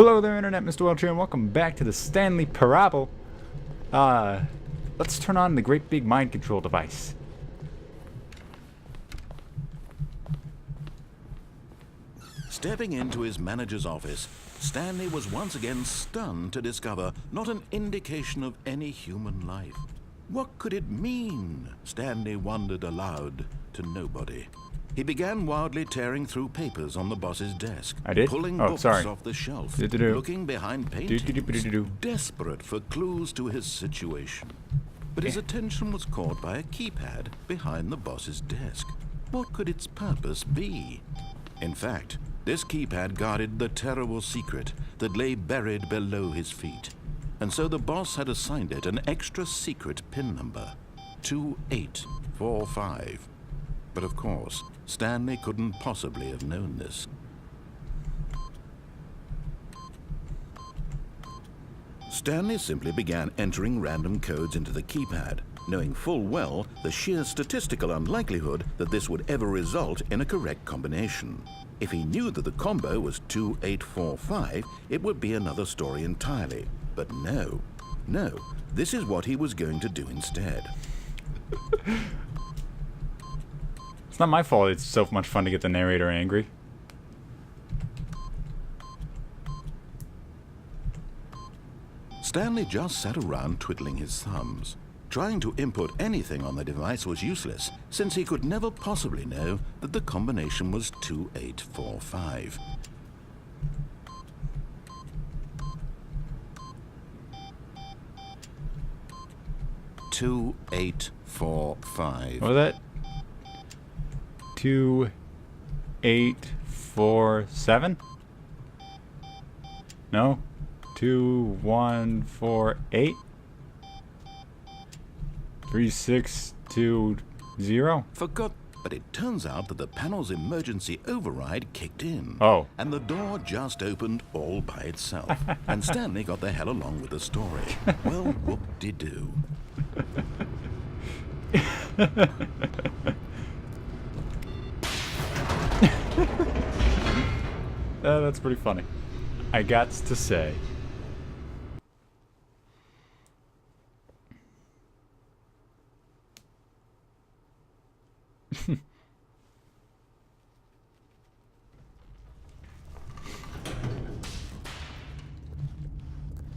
Hello there, Internet. Mr. Welch here, and welcome back to the Stanley Parable. Let's turn on the great big mind control device. Stepping into his manager's office, Stanley was once again stunned to discover not an indication of any human life. What could it mean? Stanley wondered aloud to nobody. He began wildly tearing through papers on the boss's desk, pulling books off the shelf, looking behind paintings, desperate for clues to his situation. But his attention was caught by a keypad behind the boss's desk. What could its purpose be? In fact, this keypad guarded the terrible secret that lay buried below his feet. And so the boss had assigned it an extra secret PIN number, 2845. But of course, Stanley couldn't possibly have known this. Stanley simply began entering random codes into the keypad, knowing full well the sheer statistical unlikelihood that this would ever result in a correct combination. If he knew that the combo was 2845, it would be another story entirely. But no, this is what he was going to do instead. It's not my fault it's so much fun to get the narrator angry. Stanley just sat around twiddling his thumbs. Trying to input anything on the device was useless, since he could never possibly know that the combination was 2845. What was that? 2847? No? 2148? 3620? Forgot, but it turns out that the panel's emergency override kicked in. Oh. And the door just opened all by itself. And Stanley got the hell along with the story. Well, whoop-de-doo. That's pretty funny. I gots to say.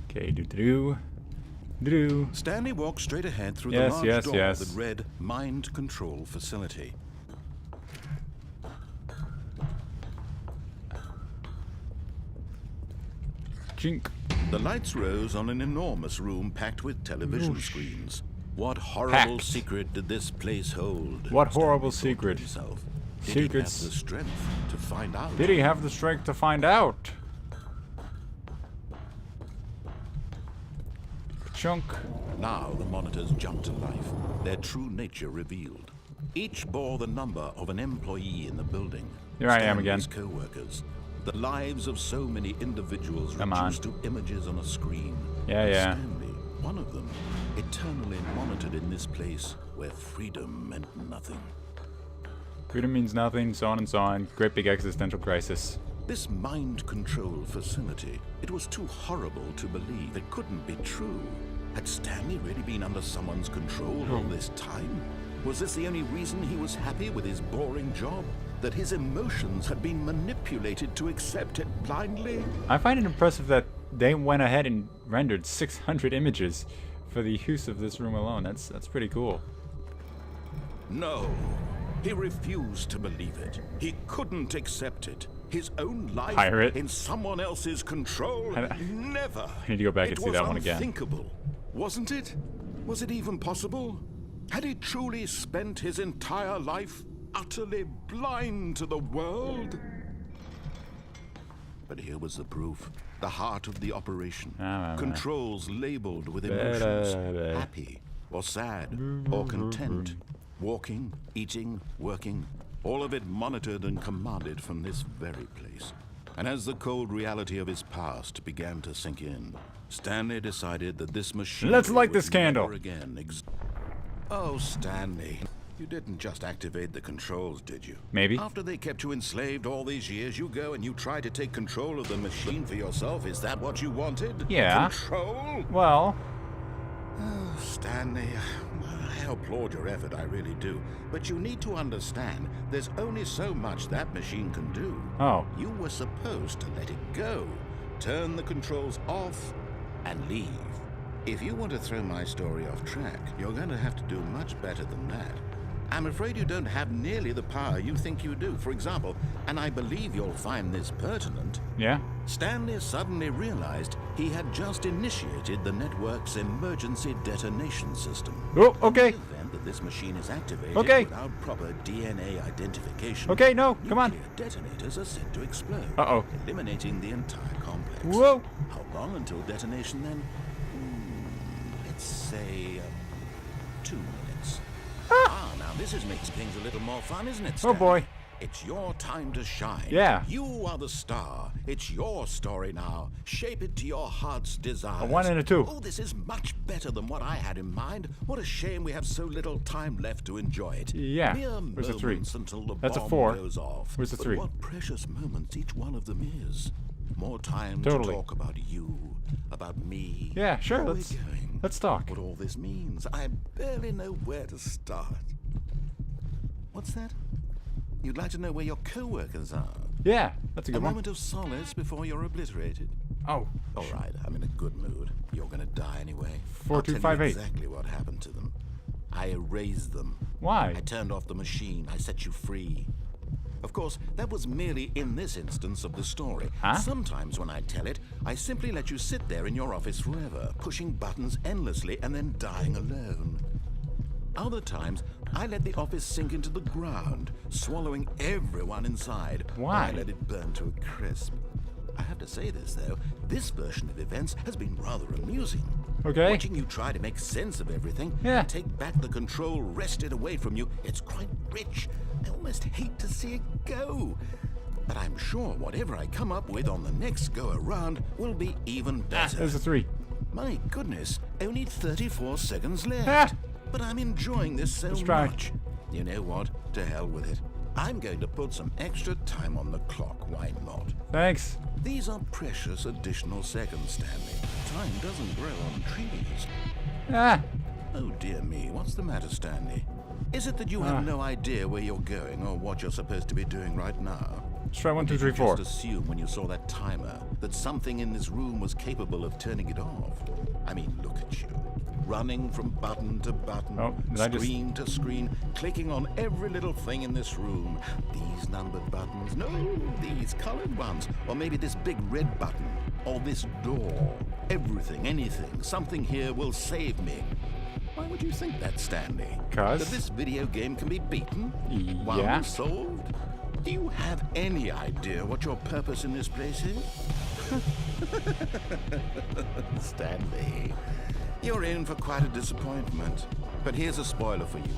Okay, do. Stanley walked straight ahead through the large door that read Mind Control Facility. Chink. The lights rose on an enormous room packed with television screens. What horrible secret did this place hold? What horrible secret? Did he have the strength to find out? Did he have the strength to find out? Chunk. Now the monitors jumped to life, their true nature revealed. Each bore the number of an employee in the building. Here I am again. Co-workers. The lives of so many individuals reduced to images on a screen. Yeah. Stanley, one of them, eternally monitored in this place where freedom meant nothing. Freedom means nothing, so on and so on. Great big existential crisis. This mind control facility, it was too horrible to believe. It couldn't be true. Had Stanley really been under someone's control all this time? Was this the only reason he was happy with his boring job? That his emotions had been manipulated to accept it blindly? I find it impressive that they went ahead and rendered 600 images for the use of this room alone. That's pretty cool. No. He refused to believe it. He couldn't accept it. His own life in someone else's control? Never. I need to go back and see that one again. It was unthinkable, wasn't it? Was it even possible? Had he truly spent his entire life utterly blind to the world? But here was the proof. The heart of the operation. Controls labeled with emotions. Happy, or sad, or content. Walking, eating, working. All of it monitored and commanded from this very place. And as the cold reality of his past began to sink in, Stanley decided that this machine... Let's light this candle! Again oh, Stanley. You didn't just activate the controls, did you? Maybe. After they kept you enslaved all these years, you go and you try to take control of the machine for yourself. Is that what you wanted? Yeah. Control? Well. Oh, Stanley, I applaud your effort, I really do. But you need to understand, there's only so much that machine can do. Oh. You were supposed to let it go, turn the controls off, and leave. If you want to throw my story off track, you're going to have to do much better than that. I'm afraid you don't have nearly the power you think you do. For example, and I believe you'll find this pertinent, Yeah. Stanley suddenly realized he had just initiated the network's emergency detonation system. Oh, okay. In the event that this machine is activated Okay. without proper DNA identification, Okay, no, come on. nuclear detonators are set to explode, Uh-oh. eliminating the entire complex. Whoa. How long until detonation then? Let's say 2 minutes. Now this is making things a little more fun, isn't it, Stanley? Oh, boy. It's your time to shine. Yeah. You are the star. It's your story now. Shape it to your heart's desires. A 1 and a 2. Oh, this is much better than what I had in mind. What a shame we have so little time left to enjoy it. Yeah. Mere Where's the 3? moments until the That's a bomb 4. goes off. Where's the But 3? what precious moments each one of them is. More time Totally. to talk about you, about me. Yeah, sure. Where Let's we're going. let's talk. What all this means. I barely know where to start. What's that? You'd like to know where your co-workers are? Yeah, that's a A good one. moment of solace before you're obliterated. Oh. All right, I'm in a good mood. You're gonna die anyway. 4258. I'll tell you exactly what happened to them. I erased them. Why? I turned off the machine. I set you free. Of course, that was merely in this instance of the story. Huh? Sometimes when I tell it, I simply let you sit there in your office forever, pushing buttons endlessly and then dying alone. Other times, I let the office sink into the ground, swallowing everyone inside. Why? I let it burn to a crisp. I have to say this, though. This version of events has been rather amusing. Okay. Watching you try to make sense of everything, Yeah. take back the control wrested away from you, it's quite rich. I almost hate to see it go. But I'm sure whatever I come up with on the next go-around will be even better. There's a 3. My goodness, only 34 seconds left. Ah. But I'm enjoying this so Let's try. much. You know what? To hell with it. I'm going to put some extra time on the clock. Why not? Thanks. These are precious additional seconds, Stanley. Time doesn't grow on trees. Ah. Oh dear me, what's the matter, Stanley? Is it that you have no idea where you're going or what you're supposed to be doing right now? Let's try 1, 2, Did 3, you 4. just assume when you saw that timer that something in this room was capable of turning it off? I mean, look at you. Running from button to button, Oh, did I just- screen to screen, clicking on every little thing in this room. These numbered buttons, no, these colored ones. Or maybe this big red button, or this door. Everything, anything, something here will save me. Why would you think that, Stanley? 'Cause? That this video game can be beaten? Yeah. One solved? Do you have any idea what your purpose in this place is? Stanley, you're in for quite a disappointment. But here's a spoiler for you.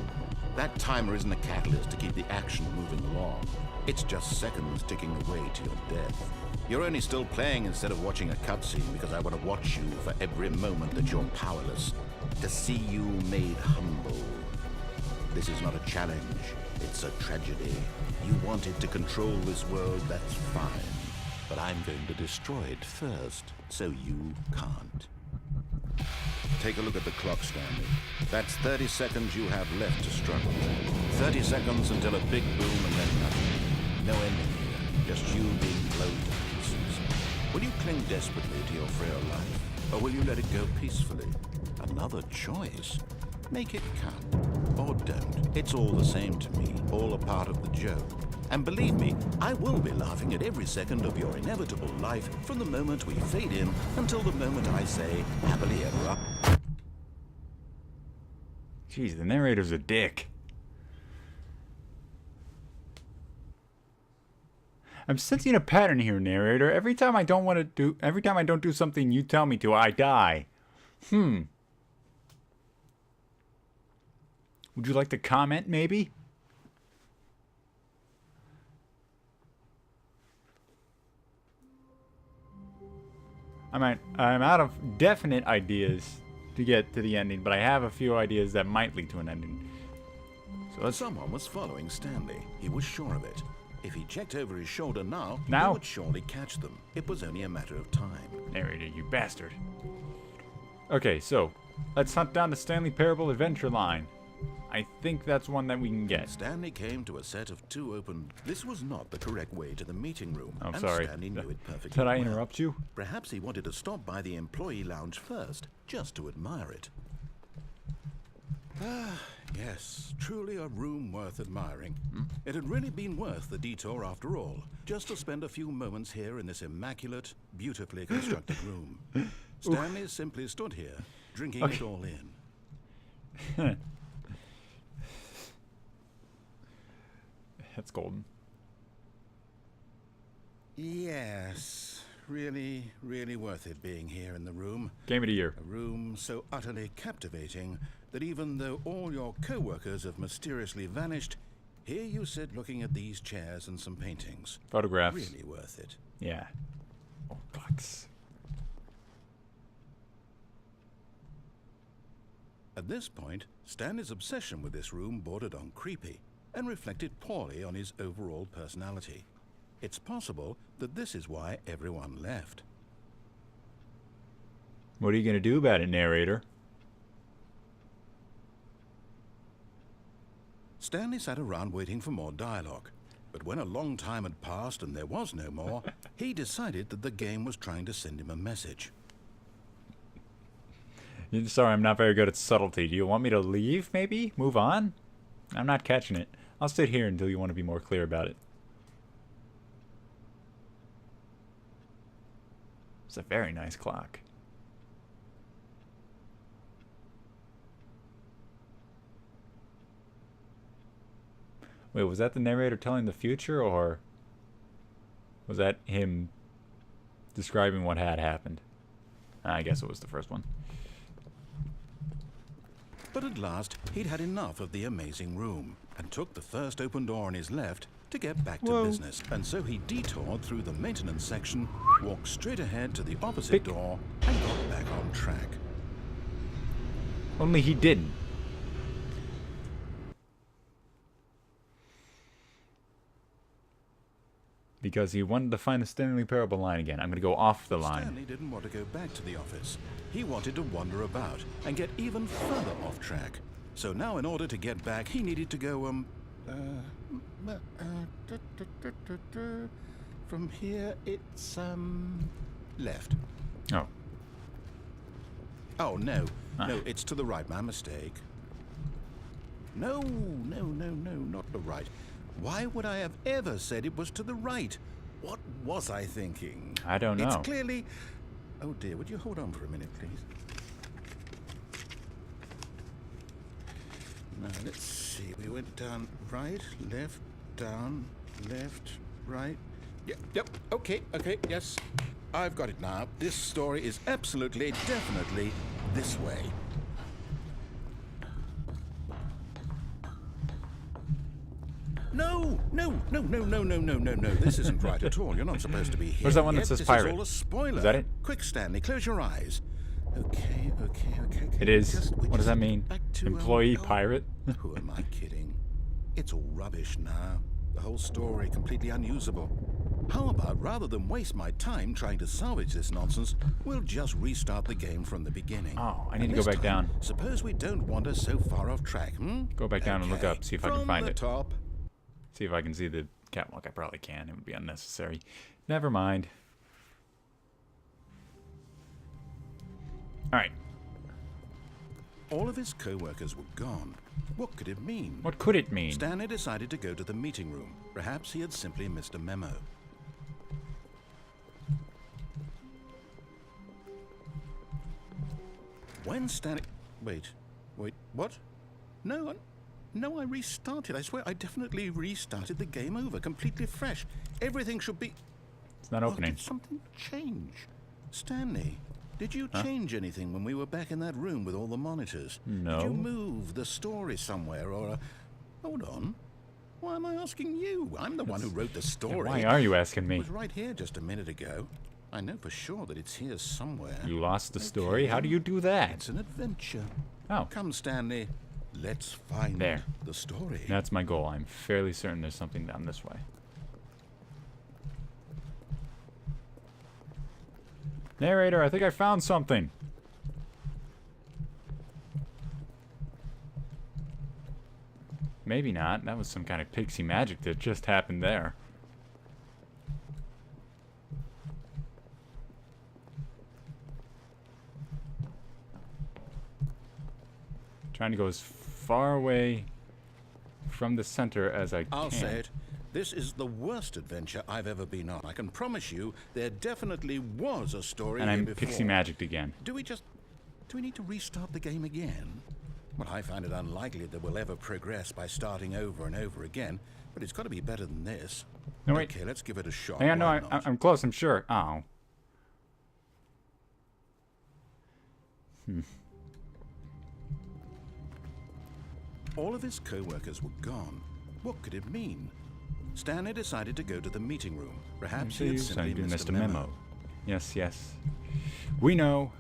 That timer isn't a catalyst to keep the action moving along. It's just seconds ticking away to your death. You're only still playing instead of watching a cutscene because I want to watch you for every moment that you're powerless. To see you made humble. This is not a challenge. It's a tragedy. You wanted to control this world, that's fine. But I'm going to destroy it first, so you can't. Take a look at the clock, Stanley. That's 30 seconds you have left to struggle. 30 seconds until a big boom and then nothing. No ending here, just you being blown to pieces. Will you cling desperately to your frail life, or will you let it go peacefully? Another choice. Make it count, or don't. It's all the same to me, all a part of the joke. And believe me, I will be laughing at every second of your inevitable life from the moment we fade in until the moment I say, happily ever after. Jeez, the narrator's a dick. I'm sensing a pattern here, narrator. Every time I don't do something you tell me to, I die. Would you like to comment, maybe? I'm out of definite ideas to get to the ending, but I have a few ideas that might lead to an ending. So let's... Someone was following Stanley. He was sure of it. If he checked over his shoulder now, he would surely catch them. It was only a matter of time. Narrator, you bastard. Okay, so let's hunt down the Stanley Parable adventure line. I think that's one that we can get. Stanley came to a set of 2 open... This was not the correct way to the meeting room. I'm and sorry. Stanley knew it perfectly Did I well. interrupt you? Perhaps he wanted to stop by the employee lounge first, just to admire it. Ah, yes, truly a room worth admiring. It had really been worth the detour after all, just to spend a few moments here in this immaculate, beautifully constructed room. Stanley simply stood here, drinking it all in. That's golden. Yes, really, really worth it being here in the room. Game of the year. A room so utterly captivating that even though all your co-workers have mysteriously vanished, here you sit looking at these chairs and some paintings. Photographs. Really worth it. Yeah. Oh, bucks. At this point, Stanley's obsession with this room bordered on creepy and reflected poorly on his overall personality. It's possible that this is why everyone left. What are you going to do about it, narrator? Stanley sat around waiting for more dialogue, but when a long time had passed and there was no more, he decided that the game was trying to send him a message. Sorry, I'm not very good at subtlety. Do you want me to leave, maybe? Move on? I'm not catching it. I'll sit here until you want to be more clear about it. It's a very nice clock. Wait, was that the narrator telling the future, or was that him describing what had happened? I guess it was the first one. But at last, he'd had enough of the amazing room and took the first open door on his left to get back to business. And so he detoured through the maintenance section, walked straight ahead to the opposite door, and got back on track. Only he didn't. Because he wanted to find the Stanley Parable line again. I'm going to go off the line. Stanley didn't want to go back to the office. He wanted to wander about and get even further off track. So now in order to get back, he needed to go, from here, it's, left. Oh. Oh, no. No, it's to the right. My mistake. No, not the right. Why would I have ever said it was to the right? What was I thinking? I don't know. It's clearly... Oh dear, would you hold on for a minute, please? Now, let's see. We went down right, left, down, left, right. Yep, okay, yes. I've got it now. This story is absolutely, definitely this way. No. This isn't right at all. You're not supposed to be here. Where's that one that says pirate? This is all a spoiler. Is that it? Quick, Stanley, close your eyes. Okay. It is. What does that mean? Back to, Employee pirate? Who am I kidding? It's all rubbish now. The whole story completely unusable. How about, rather than waste my time trying to salvage this nonsense, we'll just restart the game from the beginning. Oh, I need to go back down. Suppose we don't wander so far off track, Go back down and look up, see if I can find it. Top. See if I can see the catwalk. I probably can. It would be unnecessary. Never mind. Alright. All of his co-workers were gone. What could it mean? What could it mean? Stanley decided to go to the meeting room. Perhaps he had simply missed a memo. When Stanley... Wait, what? No, I restarted. I swear, I definitely restarted the game over, completely fresh. Everything should be... It's not opening. Did something change? Stanley, did you change anything when we were back in that room with all the monitors? No. Did you move the story somewhere or... Hold on. Why am I asking you? I'm the one who wrote the story. Why are you asking me? It was right here just a minute ago. I know for sure that it's here somewhere. You lost the story? How do you do that? It's an adventure. Oh. Come, Stanley. Let's find There. the story. That's my goal. I'm fairly certain there's something down this way. Narrator, I think I found something. Maybe not. That was some kind of pixie magic that just happened there. Trying to go as far away from the center as I can. I'll say it. This is the worst adventure I've ever been on. I can promise you there definitely was a story And here I'm before. pixie magicked again. Do we need to restart the game again? Well, I find it unlikely that we'll ever progress by starting over and over again, but it's got to be better than this. No, wait. Okay, let's give it a shot. Hang on, no, Why not? I'm close, I'm sure. Oh. All of his co-workers were gone. What could it mean? Stanley decided to go to the meeting room. Perhaps he had simply missed a memo. Yes, yes. We know.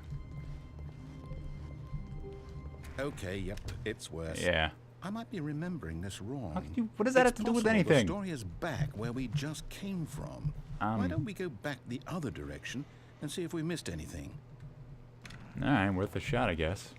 Okay, yep, it's worse. Yeah. I might be remembering this wrong. What does that have It's to do with possible anything? The story is back where we just came from. Why don't we go back the other direction and see if we missed anything? Alright, worth a shot, I guess.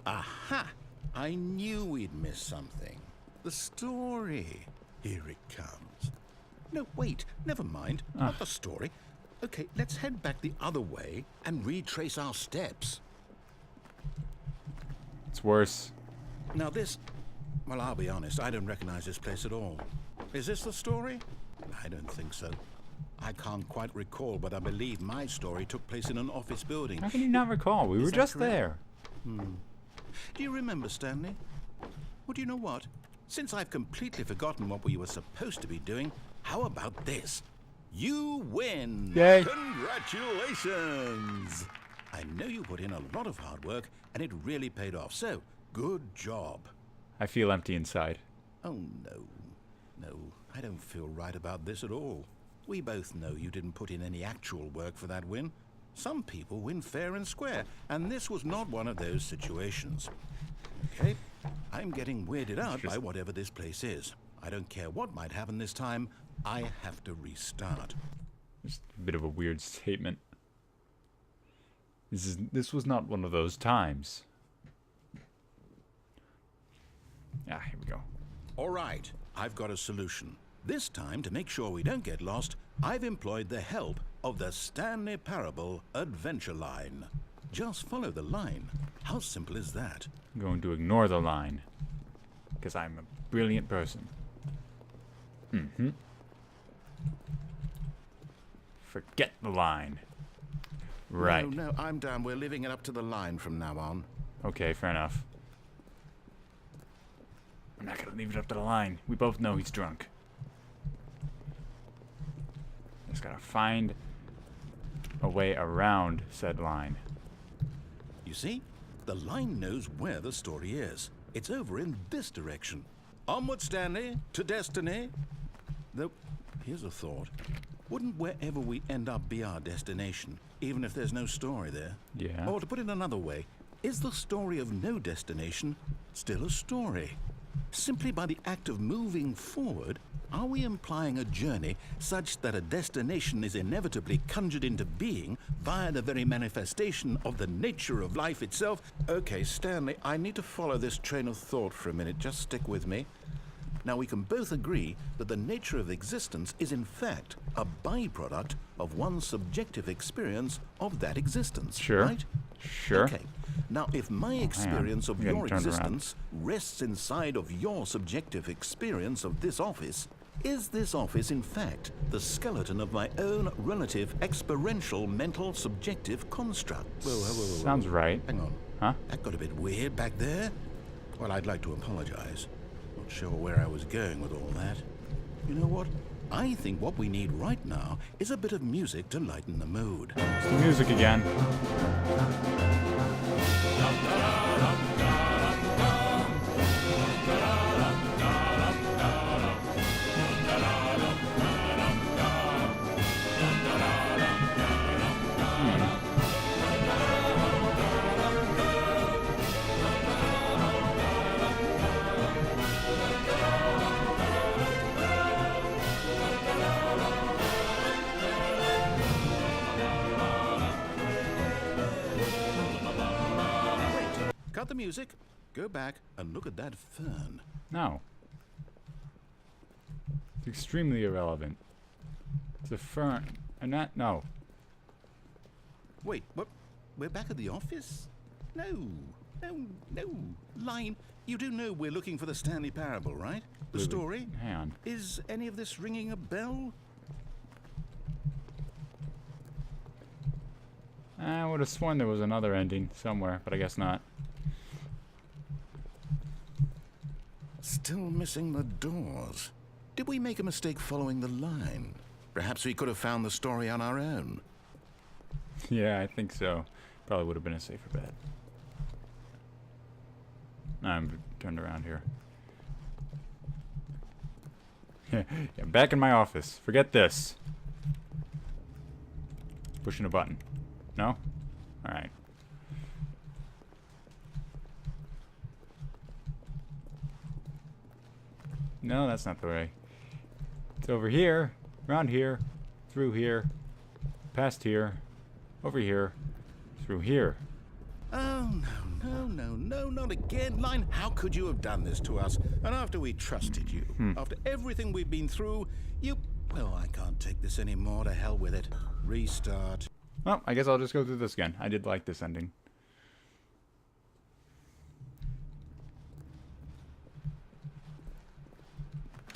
Aha! I knew we'd missed something. The story. Here it comes. No, wait, never mind. Not the story. Okay, let's head back the other way and retrace our steps. It's worse. Now this... Well, I'll be honest, I don't recognize this place at all. Is this the story? I don't think so. I can't quite recall, but I believe my story took place in an office building. How can you not recall? We were that just correct? there. Do you remember, Stanley? Well, do you know what? Since I've completely forgotten what we were supposed to be doing, how about this? You win! Yay. Congratulations! I know you put in a lot of hard work, and it really paid off, so good job. I feel empty inside. Oh, no. No, I don't feel right about this at all. We both know you didn't put in any actual work for that win. Some people win fair and square, and this was not one of those situations. Okay, I'm getting weirded out by whatever this place is. I don't care what might happen this time. I have to restart. Just a bit of a weird statement. This was not one of those times. Ah, here we go. All right, I've got a solution. This time, to make sure we don't get lost, I've employed the help of the Stanley Parable Adventure Line. Just follow the line. How simple is that? I'm going to ignore the line. Because I'm a brilliant person. Forget the line. Right. No, I'm down. We're living it up to the line from now on. Okay, fair enough. I'm not gonna leave it up to the line. We both know he's drunk. Just gotta find a way around said line. You see? The line knows where the story is. It's over in this direction. Onward, Stanley, to destiny. Though, here's a thought. Wouldn't wherever we end up be our destination, even if there's no story there? Yeah. Or to put it another way, is the story of no destination still a story? Simply by the act of moving forward, are we implying a journey such that a destination is inevitably conjured into being via the very manifestation of the nature of life itself? Okay, Stanley, I need to follow this train of thought for a minute. Just stick with me. Now, we can both agree that the nature of existence is in fact a byproduct of one's subjective experience of that existence, Sure. right? Sure. Okay. Now, if my experience of I'm getting your turned around. existence rests inside of your subjective experience of this office, is this office in fact the skeleton of my own relative experiential mental subjective construct? Whoa. Sounds right. Hang on. Huh? That got a bit weird back there. Well, I'd like to apologize. Not sure where I was going with all that. You know what? I think what we need right now is a bit of music to lighten the mood. It's the music again. cut the music, go back and look at that fern. No. It's extremely irrelevant. It's a fern. And that, no. Wait, what? We're back at the office? No. Line, you do know we're looking for the Stanley Parable, right? The story? Hang on. Is any of this ringing a bell? I would have sworn there was another ending somewhere, but I guess not. Still missing the doors. Did we make a mistake following the line? Perhaps we could have found the story on our own. Yeah, I think so. Probably would have been a safer bet. I'm turned around here. Yeah, back in my office. Forget this. Pushing a button. No? Alright. No, that's not the way. It's over here, around here, through here, past here, over here, through here. Oh, no, not again. Line, how could you have done this to us? And after we trusted you, after everything we've been through, you... Well, I can't take this anymore. To hell with it. Restart. Well, I guess I'll just go through this again. I did like this ending.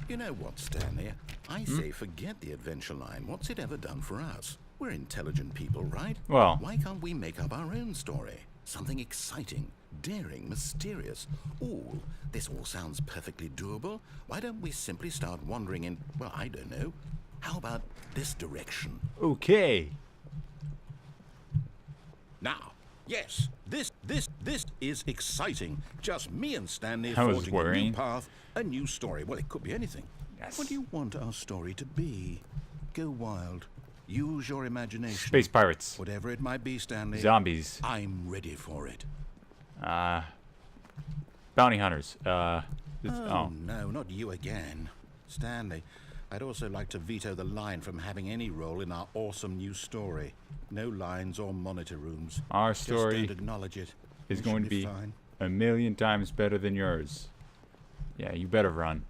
You know what, Stanley? I say forget the adventure line. What's it ever done for us? We're intelligent people, right? Well, why can't we make up our own story? Something exciting, daring, mysterious. Ooh, this all sounds perfectly doable. Why don't we simply start wandering in, well, I don't know. How about this direction? okay. Now, yes, this is exciting. Just me and Stanley I was forging a worrying. new path, a new story. Well, it could be anything. Yes. What do you want our story to be? Go wild. Use your imagination. Space pirates. Whatever it might be, Stanley. Zombies. I'm ready for it. Bounty hunters. Oh, no, not you again. Stanley, I'd also like to veto the line from having any role in our awesome new story. No lines or monitor rooms. Our Just story don't acknowledge it. is It going should to be fine. 1,000,000 times better than yours. Yeah, you better run.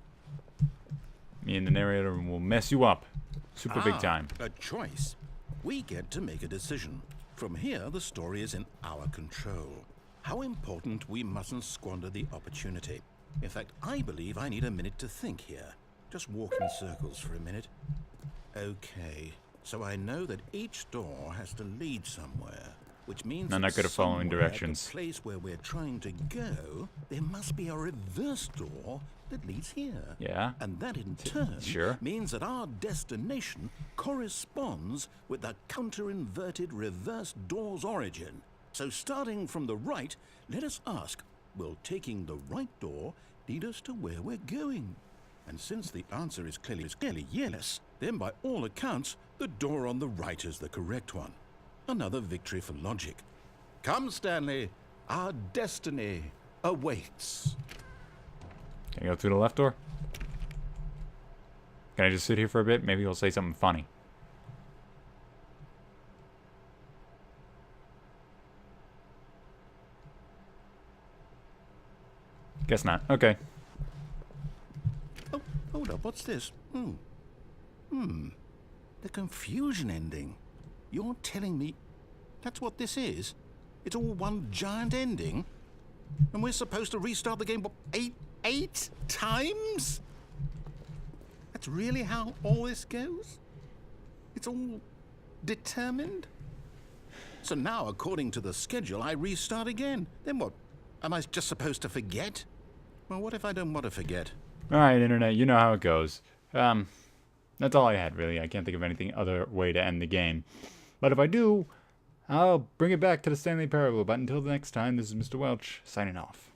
Me and the narrator will mess you up. Super big time. A choice. We get to make a decision. From here, the story is in our control. How important we mustn't squander the opportunity. In fact, I believe I need a minute to think here. Just walk in circles for a minute. Okay, so I know that each door has to lead somewhere, which means I'm that not good at following somewhere directions. at the place where we're trying to go, there must be a reverse door that leads here. Yeah. And that in turn Sure. means that our destination corresponds with the counter-inverted reverse door's origin. So starting from the right, let us ask, will taking the right door lead us to where we're going? And since the answer is clearly yes, then by all accounts, the door on the right is the correct one. Another victory for logic. Come, Stanley, our destiny awaits. Can I go through the left door? Can I just sit here for a bit? Maybe he'll say something funny. Guess not. Okay. Oh, hold up, what's this? The confusion ending. You're telling me that's what this is? It's all one giant ending? And we're supposed to restart the game, what, eight times? That's really how all this goes? It's all determined? So now, according to the schedule, I restart again. Then what? Am I just supposed to forget? Well, what if I don't want to forget? Alright, Internet, you know how it goes. That's all I had, really. I can't think of anything other way to end the game. But if I do, I'll bring it back to the Stanley Parable. But until the next time, this is Mr. Welch, signing off.